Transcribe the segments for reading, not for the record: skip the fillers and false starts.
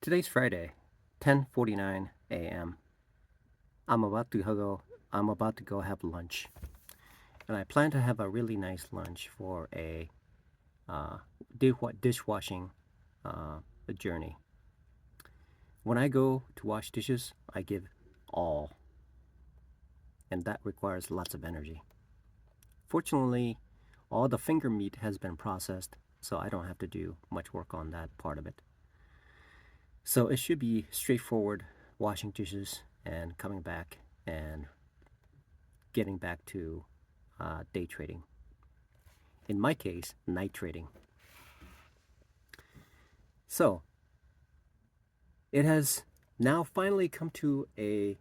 Today's Friday, 10:49 a.m. I'm about to go have lunch, and I plan to have a really nice lunch for a uh, dishwashing uh, journey. When I go to wash dishes, I give all, and that requires lots of energy. Fortunately, all the finger meat has been processed, so I don't have to do much work on that part of it. So it should be straightforward washing dishes and coming back and getting back to day trading. In my case, night trading. So it has now finally come to uh,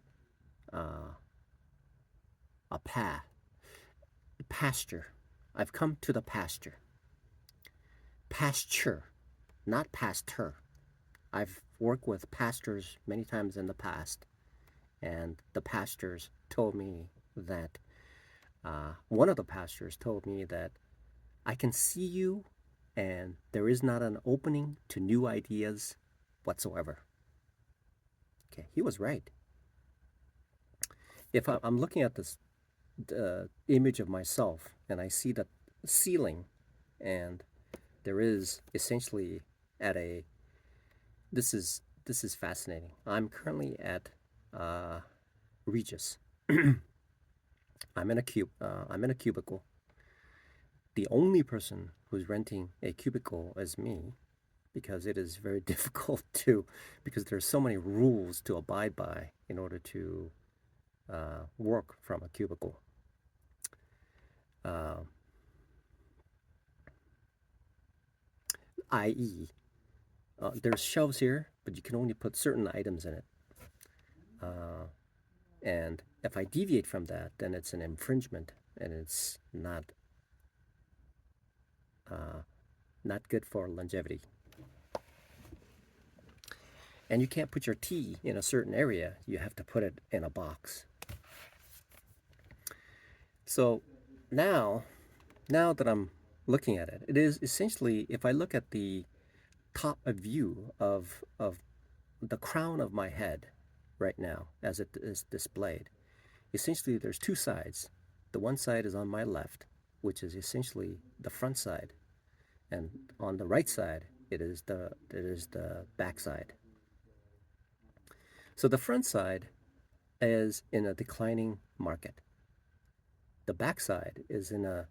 a pasture. I've come to the pasture. Pasture, not pastor. I've worked with pastors many times in the past, and the pastors told me that one of the pastors told me that I can see you, and there is not an opening to new ideas whatsoever. Okay, he was right. If I'm looking at this image of myself and I see the ceiling, and there is essentially at a this is fascinating. I'm currently at uh, Regis. I'm in a cubicle. The only person who's renting a cubicle is me, because it is very difficult to, because there's so many rules to abide by in order to work from a cubicle. Uh, i.e., there's shelves here, but you can only put certain items in it. Uh, and if I deviate from that, then it's an infringement, and it's uh, not good for longevity. And you can't put your tea in a certain area. You have to put it in a box. So now, now that I'm looking at it, it is essentially, if I look at the top view of the crown of my head right now as it is displayed, essentially there's two sides. The one side is on my left, which is essentially the front side, and on the right side it is the back side. So the front side is in a declining market. The back side is in a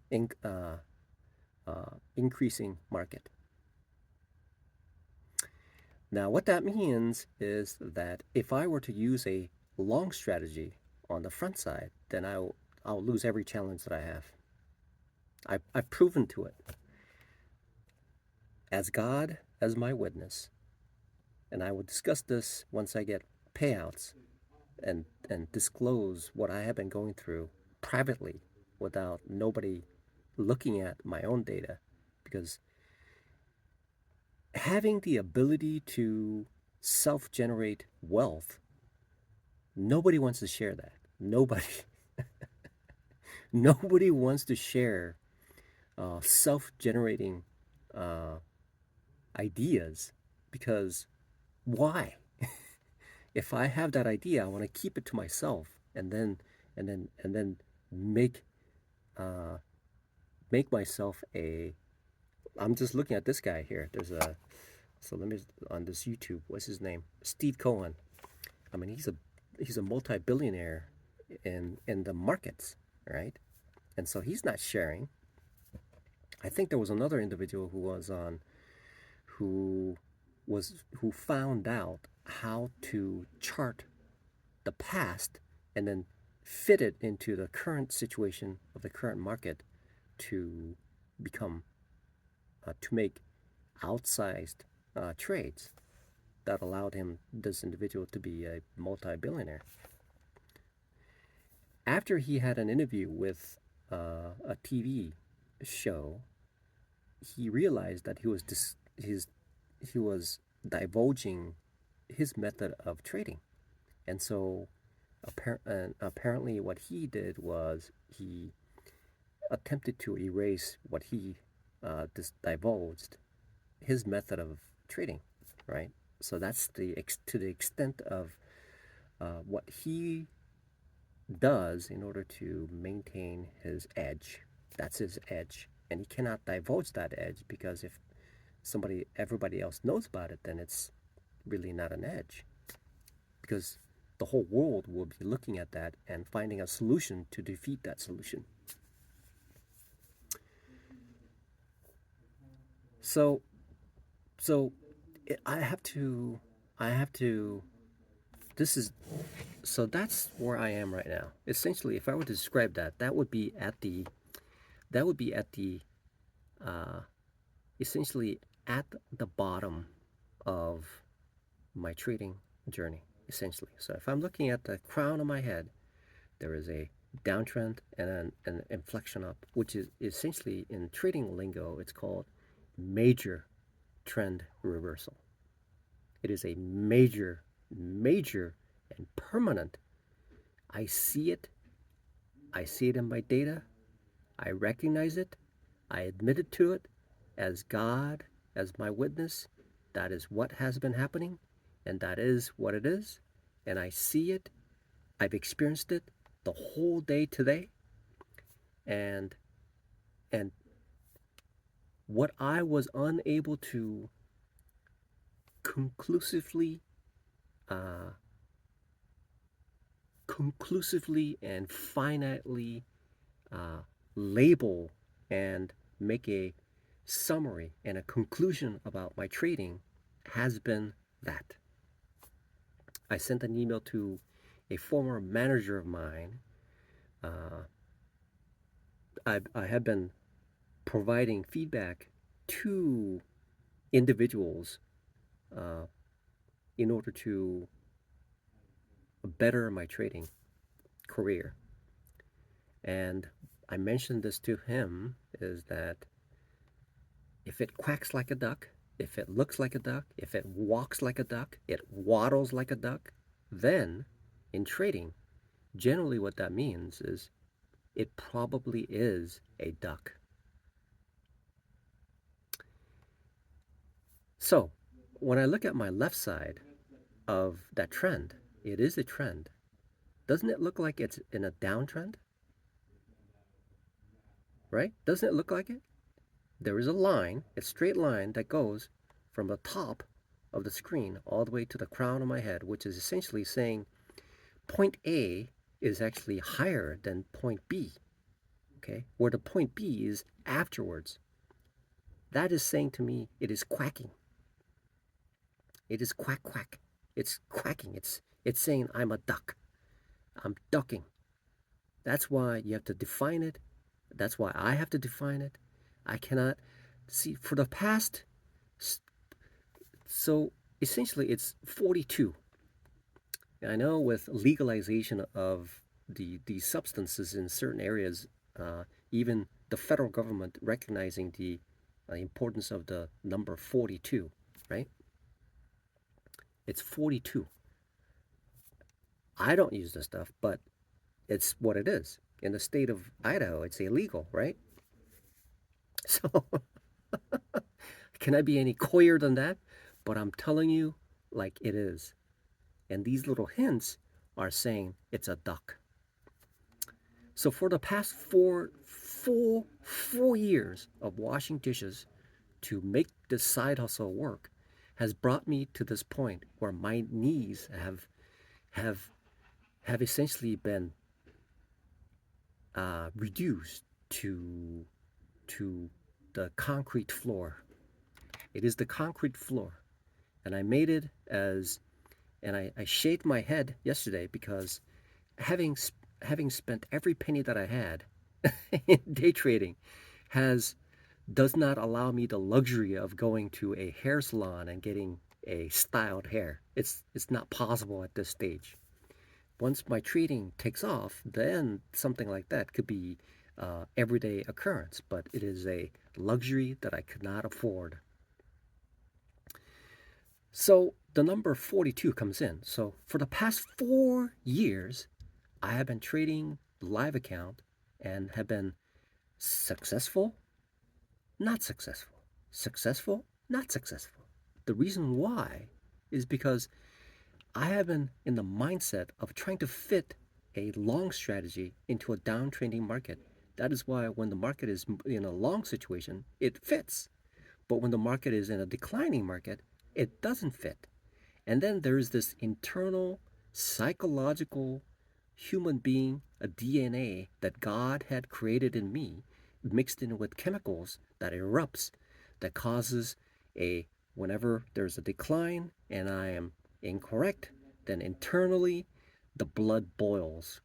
increasing market. Now, what that means is that if I were to use a long strategy on the front side, then I'll lose every challenge that I have. I've proven to it. As God as my witness, and I will discuss this once I get payouts and disclose what I have been going through privately without nobody looking at my own data, because having the ability to self-generate wealth, nobody wants to share that. Nobody. Nobody wants to share self-generating uh, ideas, because why? If I have that idea, I want to keep it to myself, and then make uh, make myself a. I'm just looking at this guy here. So let me, on this YouTube. What's his name? Steve Cohen. I mean, he's a multi-billionaire in the markets, right? And so he's not sharing. I think there was another individual who who found out how to chart the past and then fit it into the current situation of the current market to become to make outsized trades that allowed this individual, to be a multi-billionaire. After he had an interview with a TV show, he realized that he was divulging his method of trading, and so apparently what he did was he attempted to erase what he divulged, his method of trading, right? So that's to the extent of what he does in order to maintain his edge. That's his edge, and he cannot divulge that edge, because if everybody else knows about it, then it's really not an edge, because the whole world will be looking at that and finding a solution to defeat that solution. So, so I have to, I have to. This is so that's where I am right now. Essentially, if I were to describe that, that would be at the uh, essentially at the bottom of my trading journey. Essentially, so if I'm looking at the crown of my head, there is a downtrend and an inflection up, which is essentially in trading lingo, it's called major trend reversal. It is a major, and permanent. I see it. I see it in my data. I recognize it. I admitted to it as God, as my witness. That is what has been happening, and that is what it is. And I see it. I've experienced it the whole day today. And and what I was unable to conclusively uh, and finitely uh, label and make a summary and a conclusion about my trading has been that. I sent an email to a former manager of mine. Uh, I have been providing feedback to individuals uh, in order to better my trading career. And I mentioned this to him, is that if it quacks like a duck, if it looks like a duck, if it walks like a duck, it waddles like a duck, then in trading, generally what that means is it probably is a duck. So when I look at my left side of that trend, it is a trend. Doesn't it look like it's in a downtrend? Right? Doesn't it look like it? There is a line, a straight line that goes from the top of the screen all the way to the crown of my head, which is essentially saying point A is actually higher than point B, okay? Where the point B is afterwards. That is saying to me it is quacking. It is quack quack. It's quacking. It's saying I'm a duck. I'm ducking. That's why you have to define it. That's why I have to define it. I cannot see for the past. So essentially, it's 42. I know with legalization of these substances in certain areas, even the federal government recognizing the importance of the number 42, right? It's 42. I don't use this stuff, but it's what it is. In the state of Idaho, it's illegal, right? So, can I be any coyer than that? But I'm telling you, like it is. And these little hints are saying it's a duck. So for the past four years of washing dishes to make this side hustle work has brought me to this point where my knees have have essentially been reduced to the concrete floor. It is the concrete floor, and I made it as, and I shaved my head yesterday because having having spent every penny that I had in day trading has does not allow me the luxury of going to a hair salon and getting a styled hair. It's not possible at this stage. Once my trading takes off, then something like that could be everyday occurrence, but it is a luxury that I could not afford. So the number 42 comes in. So for the past 4 years, I have been trading live account and have been successful, not successful, successful, not successful. The reason why is because I have been in the mindset of trying to fit a long strategy into a downtrending market. That is why when the market is in a long situation, it fits. But when the market is in a declining market, it doesn't fit. And then there's this internal psychological human being, a DNA that God had created in me, mixed in with chemicals that erupts, that causes a, whenever there's a decline and I am incorrect, then internally the blood boils.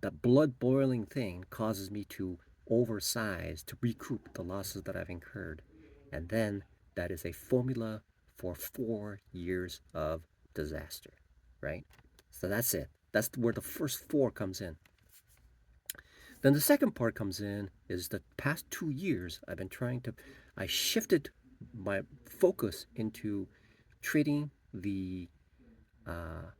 That blood boiling thing causes me to oversize to recoup the losses that I've incurred. And then that is a formula for 4 years of disaster, right? So that's it. That's where the first four comes in. Then the second part comes in is the past 2 years I've been trying to, I shifted my focus into trading the uh,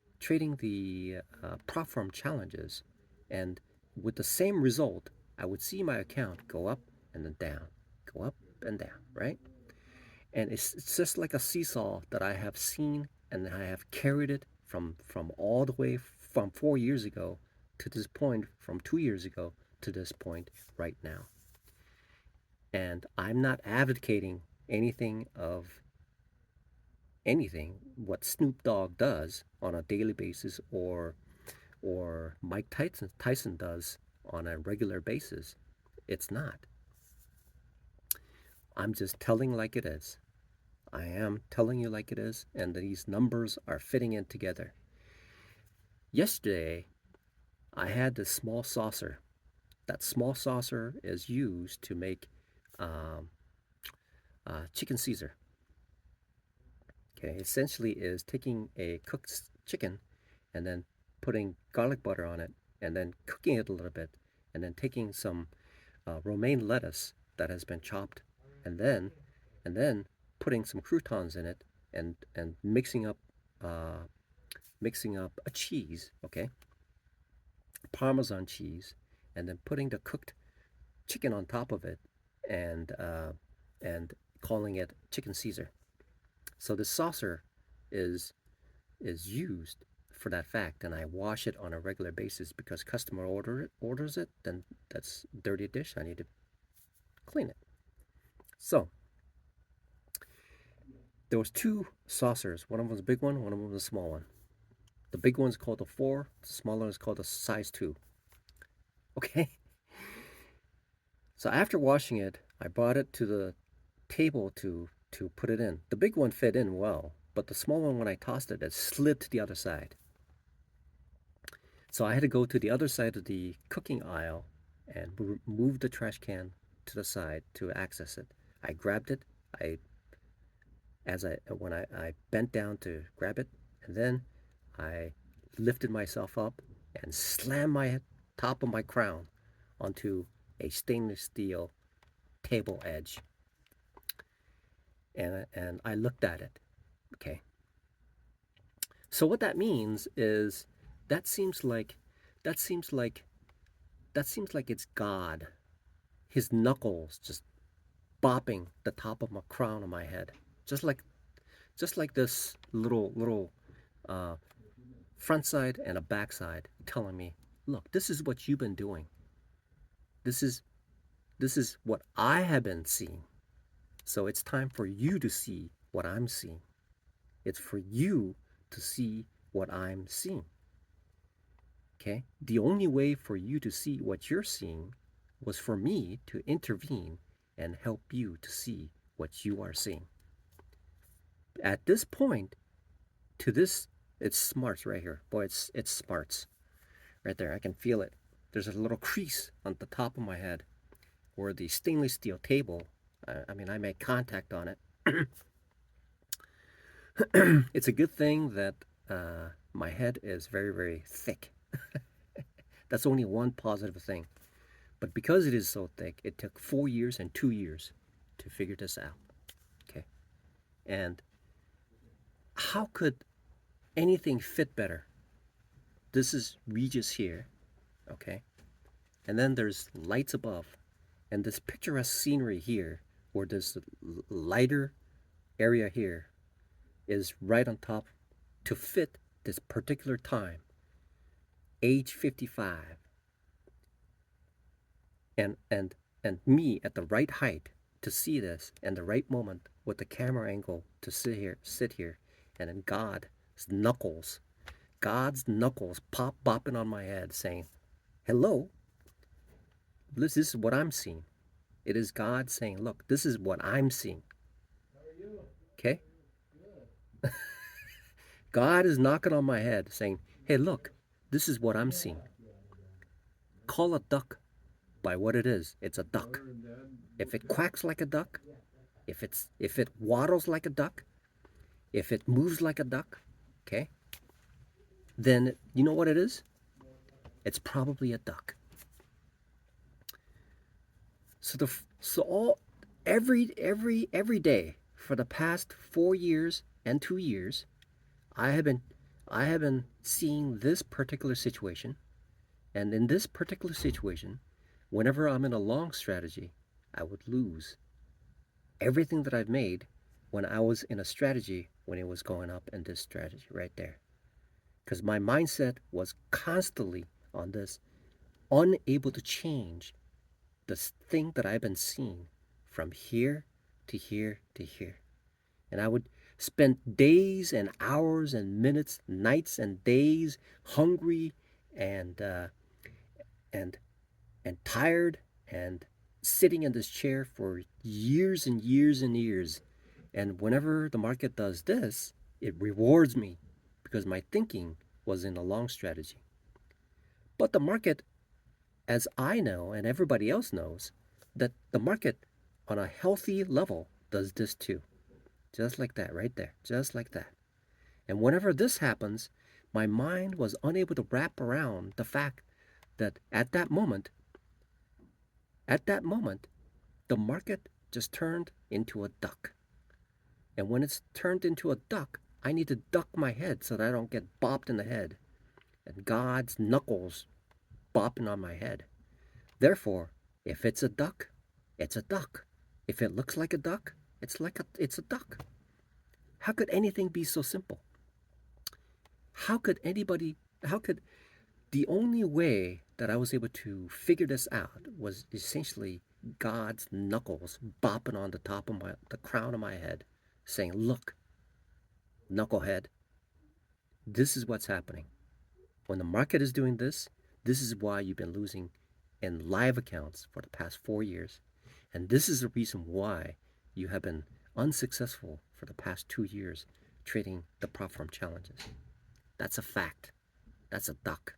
prop firm challenges, and with the same result, I would see my account go up and then down, go up and down, right? And it's just like a seesaw that I have seen and I have carried it from all the way from 4 years ago to this point, from 2 years ago to this point right now. And I'm not advocating anything of anything what Snoop Dogg does on a daily basis or Mike Tyson does on a regular basis. It's not. I'm just telling like it is. I am telling you like it is, and these numbers are fitting in together. Yesterday, I had this small saucer. That small saucer is used to make um, chicken Caesar. Okay, essentially is taking a cooked chicken and then putting garlic butter on it and then cooking it a little bit and then taking some romaine lettuce that has been chopped and then putting some croutons in it and uh, mixing up a cheese, okay, Parmesan cheese, and then putting the cooked chicken on top of it and calling it chicken Caesar. So the saucer is used for that fact, and I wash it on a regular basis because customer orders it, then that's dirty dish. I need to clean it. So there was two saucers. One of them was a big one. One of them was a small one. The big one's called a 4. The small one is called a size 2. Okay. So after washing it, I brought it to the table to put it in. The big one fit in well, but the small one, when I tossed it, it slid to the other side. So I had to go to the other side of the cooking aisle and move the trash can to the side to access it. I grabbed it. I as I when I bent down to grab it, and then I lifted myself up and slammed my top of my crown onto a stainless steel table edge. And I looked at it. Okay. So what that means is that seems like that seems like that seems like it's God, his knuckles just bopping the top of my crown on my head, just like this little uh, front side and a back side telling me, look, this is what you've been doing. This is what I have been seeing. So it's time for you to see what I'm seeing. It's for you to see what I'm seeing. Okay? The only way for you to see what you're seeing was for me to intervene and help you to see what you are seeing. At this point, to this, it's smarts right here. Boy, it's smarts right there. I can feel it. There's a little crease on the top of my head where the stainless steel table, I mean, I made contact on it. It's a good thing that my head is very, very thick. That's only one positive thing. But because it is so thick, it took 4 years and 2 years to figure this out. Okay. And how could anything fit better? This is Regis here. Okay. And then there's lights above. And this picturesque scenery here, or this lighter area here, is right on top to fit this particular time, age 55, and me at the right height to see this and the right moment with the camera angle to sit here, and then God's knuckles pop bopping on my head saying, "Hello, this is what I'm seeing." It is God saying, "Look, this is what I'm seeing." Okay? God is knocking on my head saying, "Hey, look, this is what I'm seeing." Call a duck by what it is. It's a duck. If it quacks like a duck, if it waddles like a duck, if it moves like a duck, okay, then you know what it is? It's probably a duck. So all every day for the past 4 years and 2 years, I have been seeing this particular situation, and in this particular situation, whenever I'm in a long strategy, I would lose everything that I've made when I was in a strategy when it was going up in this strategy right there. Because my mindset was constantly on this, unable to change this thing that I've been seeing from here to here to here. And I would spend days and hours and minutes, nights and days, hungry and and and tired and sitting in this chair for years and years and years. And whenever the market does this, it rewards me because my thinking was in a long strategy. But the market, as I know and everybody else knows, that the market on a healthy level does this too. Just like that, right there. Just like that. And whenever this happens, my mind was unable to wrap around the fact that at that moment, the market just turned into a duck. And when it's turned into a duck, I need to duck my head so that I don't get bopped in the head. And God's knuckles bopping on my head. Therefore, if it's a duck, it's a duck. If it looks like a duck, it's a duck. How could anything be so simple? How could the only way that I was able to figure this out was essentially God's knuckles bopping on the crown of my head, saying, "Look, knucklehead, this is what's happening. When the market is doing this, this is why you've been losing in live accounts for the past 4 years. And this is the reason why you have been unsuccessful for the past 2 years trading the prop firm challenges." That's a fact. That's a duck.